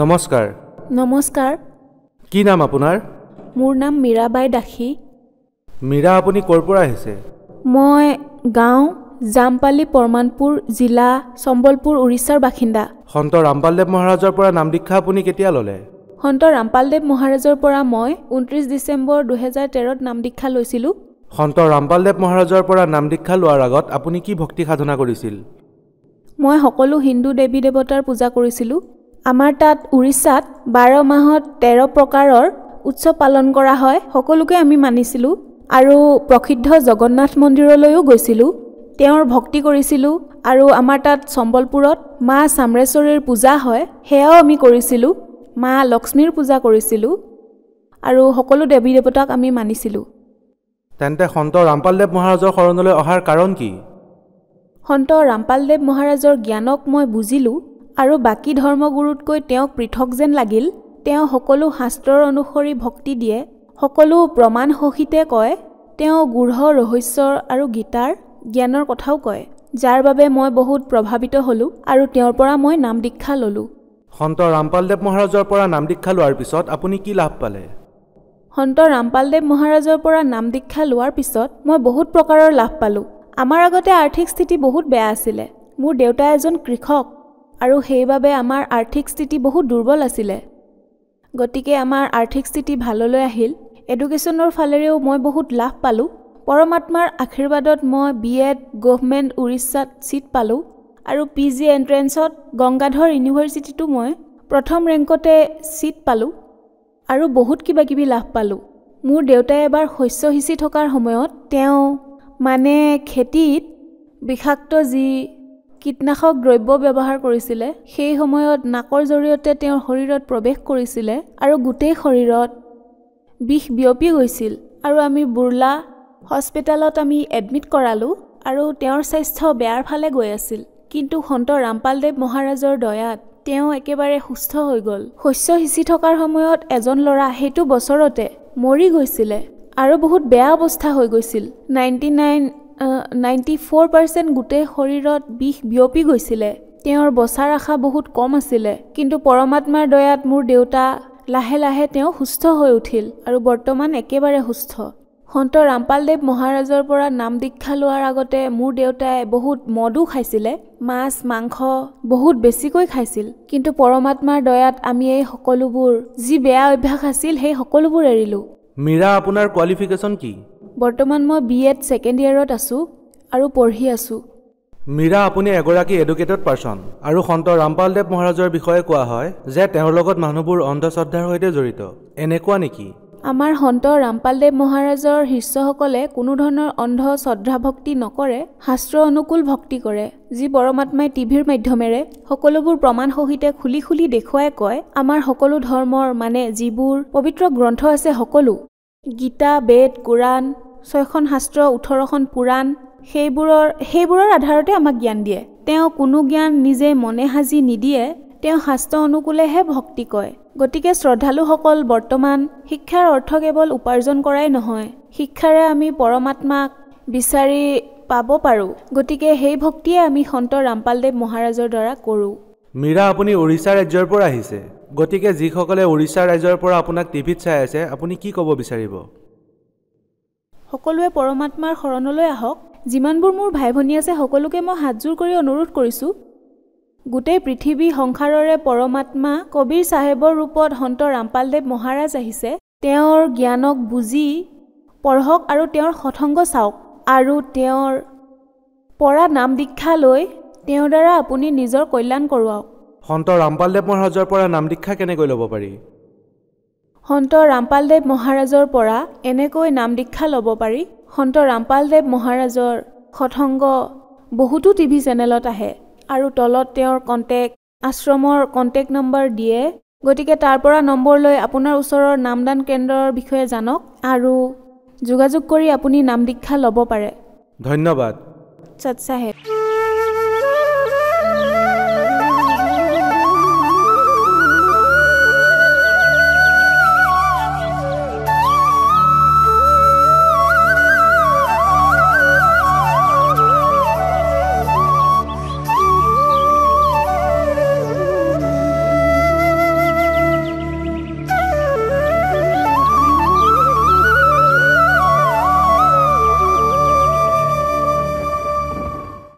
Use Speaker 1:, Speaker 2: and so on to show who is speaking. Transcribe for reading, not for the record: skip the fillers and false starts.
Speaker 1: নমস্কাৰ।
Speaker 2: নমস্কাৰ।
Speaker 1: কি নাম আপোনাৰ?
Speaker 2: মোৰ নাম মীৰাবাই দাসী।
Speaker 1: মীৰা, আপুনি ক'ৰ পৰা আহিছে?
Speaker 2: মই গাঁও জামপালি পৰমানপুৰ জিলা সম্বলপুৰ উৰিষ্যাৰ বাসিন্দা।
Speaker 1: সন্ত ৰামপালদেৱ মহাৰাজৰ পৰা নাম দীক্ষা আপুনি কেতিয়া ল'লে?
Speaker 2: সন্ত ৰামপালদেৱ মহাৰাজৰ পৰা মই 29 ডিচেম্বৰ 2013ত নাম দীক্ষা লৈছিলোঁ।
Speaker 1: সন্ত ৰামপালদেৱ মহাৰাজৰ পৰা নাম দীক্ষা লোৱাৰ আগত আপুনি কি ভক্তি সাধনা কৰিছিল?
Speaker 2: মই সকলো হিন্দু দেৱী দেৱতাৰ পূজা কৰিছিলোঁ। আমাৰ তাত উৰিষ্যাত 12 মাহত 13 প্ৰকাৰৰ উৎসৱ পালন কৰা হয়। সকলোকে আমি মানিছিলোঁ আৰু প্ৰসিদ্ধ জগন্নাথ মন্দিৰলৈও গৈছিলোঁ। তেওঁৰ ভক্তি কৰিছিলোঁ আৰু আমাৰ তাত সম্বলপুৰত মা চামৰেশ্বৰীৰ পূজা হয়, সেয়াও আমি কৰিছিলোঁ। মা লক্ষ্মীৰ পূজা কৰিছিলোঁ আৰু সকলো দেৱী দেৱতাক আমি মানিছিলোঁ।
Speaker 1: তেন্তে সন্ত ৰামপালদেৱ মহাৰাজৰ শৰণলৈ অহাৰ কাৰণ কি?
Speaker 2: সন্ত ৰামপালদেৱ মহাৰাজৰ জ্ঞানক মই বুজিলোঁ আৰু বাকী ধৰ্মগুৰুতকৈ তেওঁক পৃথক যেন লাগিল। তেওঁ সকলো শাস্ত্ৰৰ অনুসৰি ভক্তি দিয়ে, সকলো প্ৰমাণ সহিতে কয়। তেওঁ গূঢ় ৰহস্যৰ আৰু গীতাৰ জ্ঞানৰ কথাও কয়, যাৰ বাবে মই বহুত প্ৰভাৱিত হ'লোঁ আৰু তেওঁৰ পৰা মই নাম দীক্ষা ল'লোঁ।
Speaker 1: সন্ত ৰামপালদেৱ মহাৰাজৰ পৰা নাম দীক্ষা লোৱাৰ পিছত আপুনি কি লাভ পালে?
Speaker 2: সন্ত ৰামপালদেৱ মহাৰাজৰ পৰা নাম দীক্ষা লোৱাৰ পিছত মই বহুত প্ৰকাৰৰ লাভ পালোঁ। আমাৰ আগতে আৰ্থিক স্থিতি বহুত বেয়া আছিলে। মোৰ দেউতা এজন কৃষক আৰু সেইবাবে আমাৰ আৰ্থিক স্থিতি বহুত দুৰ্বল আছিলে। গতিকে আমাৰ আৰ্থিক স্থিতি ভাললৈ আহিল। এডুকেশ্যনৰ ফালেৰেও মই বহুত লাভ পালোঁ। পৰমাত্মাৰ আশীৰ্বাদত মই BEd গভৰ্ণমেণ্ট উৰিষ্যাত ছিট পালোঁ আৰু PG এণ্ট্ৰেঞ্চত গংগাধৰ ইউনিভাৰ্চিটিটো মই প্ৰথম ৰেংকতে ছিট পালোঁ আৰু বহুত কিবা কিবি লাভ পালোঁ। মোৰ দেউতাই এবাৰ শস্য সিঁচি থকাৰ সময়ত তেওঁ খেতিত বিষাক্ত যি কীটনাশক দ্ৰব্য ব্যৱহাৰ কৰিছিলে, সেই সময়ত নাকৰ জৰিয়তে তেওঁৰ শৰীৰত প্ৰৱেশ কৰিছিলে আৰু গোটেই শৰীৰত বিষ বিয়পি গৈছিল আৰু আমি বুৰ্লা হস্পিটেলত আমি এডমিট কৰালোঁ আৰু তেওঁৰ স্বাস্থ্য বেয়াৰ ফালে গৈ আছিল। কিন্তু সন্ত ৰামপালদেৱ মহাৰাজৰ দয়াত তেওঁ একেবাৰে সুস্থ হৈ গ'ল। শস্য সিঁচি থকাৰ সময়ত এজন ল'ৰা সেইটো বছৰতে মৰি গৈছিলে আৰু বহুত বেয়া অৱস্থা হৈ গৈছিল। 94% গোটেই শৰীৰত বিষ বিয়পি গৈছিলে। তেওঁৰ বচাৰ আশা বহুত কম আছিলে, কিন্তু পৰমাত্মাৰ দয়াত মোৰ দেউতা লাহে লাহে তেওঁ সুস্থ হৈ উঠিল আৰু বৰ্তমান একেবাৰে সুস্থ। সন্ত ৰামপালদেৱ মহাৰাজৰ পৰা নাম দীক্ষা লোৱাৰ আগতে মোৰ দেউতাই বহুত মদো খাইছিলে, মাছ মাংস বহুত বেছিকৈ খাইছিল। কিন্তু পৰমাত্মাৰ দয়াত আমি এই সকলোবোৰ যি বেয়া অভ্যাস আছিল সেই সকলোবোৰ এৰিলোঁ।
Speaker 1: মীৰা, আপোনাৰ কোৱালিফিকেশ্যন কি?
Speaker 2: বৰ্তমান মই BEd ছেকেণ্ড ইয়েৰত আছোঁ আৰু পঢ়ি আছোঁ।
Speaker 1: মীৰা, আপুনি এগৰাকী এডুকেটেড পাৰ্চন আৰু সন্ত ৰামপালদেৱ মহাৰাজৰ বিষয়ে কোৱা হয় যে তেওঁৰ লগত মানুহবোৰ অন্ধশ্ৰদ্ধাৰ সৈতে জড়িত। এনেকুৱা নেকি?
Speaker 2: আমাৰ সন্ত ৰামপালদেৱ মহাৰাজৰ শিষ্যসকলে কোনো ধৰণৰ অন্ধ শ্ৰদ্ধা ভক্তি নকৰে, শাস্ত্ৰ অনুকূল ভক্তি কৰে, যি পৰমাত্মাই টিভিৰ মাধ্যমেৰে সকলোবোৰ প্ৰমাণ সহিতে খুলি খুলি দেখুৱাই কয়। আমাৰ সকলো ধৰ্মৰ যিবোৰ পবিত্ৰ গ্ৰন্থ আছে, সকলো গীতা, বেদ, কোৰাণ, 6খন শাস্ত্ৰ, 18খন পুৰাণ, সেইবোৰৰ আধাৰতে আমাক জ্ঞান দিয়ে। তেওঁ কোনো জ্ঞান নিজে মনে সাজি নিদিয়ে, তেওঁ শাস্ত্ৰ অনুকূলেহে ভক্তি কয়। গতিকে শ্ৰদ্ধালুসকল, বৰ্তমান শিক্ষাৰ অৰ্থ কেৱল উপাৰ্জন কৰাই নহয়, শিক্ষাৰে আমি পৰমাত্মাক বিচাৰি পাব পাৰোঁ। গতিকে সেই ভক্তিয়ে আমি সন্ত ৰামপালদেৱ মহাৰাজৰ দ্বাৰা কৰোঁ।
Speaker 1: মীৰা, আপুনি উৰিষ্যা ৰাজ্যৰ পৰা আহিছে, গতিকে যিসকলে উৰিষ্যা ৰাজ্যৰ পৰা আপোনাক টিভিত চাই আছে, আপুনি কি ক'ব বিচাৰিব?
Speaker 2: সকলোৱে পৰমাত্মাৰ শৰণলৈ আহক। যিমানবোৰ মোৰ ভাই ভনী আছে সকলোকে মই হাতযোৰ কৰি অনুৰোধ কৰিছোঁ, গোটেই পৃথিৱী সংসাৰৰে পৰমাত্মা কবীৰ চাহেবৰ ৰূপত সন্ত ৰামপালদেৱ মহাৰাজ আহিছে। তেওঁৰ জ্ঞানক বুজি পঢ়ক আৰু তেওঁৰ সৎসংগ চাওক আৰু তেওঁৰ পৰা নাম দীক্ষা লৈ তেওঁৰ দ্বাৰা আপুনি নিজৰ কল্যাণ কৰোৱাওক।
Speaker 1: সন্ত ৰামপালদেৱ মহাৰাজৰ পৰা নাম দীক্ষা কেনেকৈ ল'ব পাৰি?
Speaker 2: সন্ত ৰামপালদেৱ মহাৰাজৰ পৰা এনেকৈ নাম দীক্ষা ল'ব পাৰি। সন্ত ৰামপালদেৱ মহাৰাজৰ সৎসংগ বহুতো টিভি চেনেলত আহে আৰু তলত তেওঁৰ আশ্ৰমৰ কণ্টেক্ট নম্বৰ দিয়ে। গতিকে তাৰ পৰা নম্বৰ লৈ আপোনাৰ ওচৰৰ নামদান কেন্দ্ৰৰ বিষয়ে জানক আৰু যোগাযোগ কৰি আপুনি নাম দীক্ষা ল'ব পাৰে।
Speaker 1: ধন্যবাদ।
Speaker 2: সৎ চাহেব।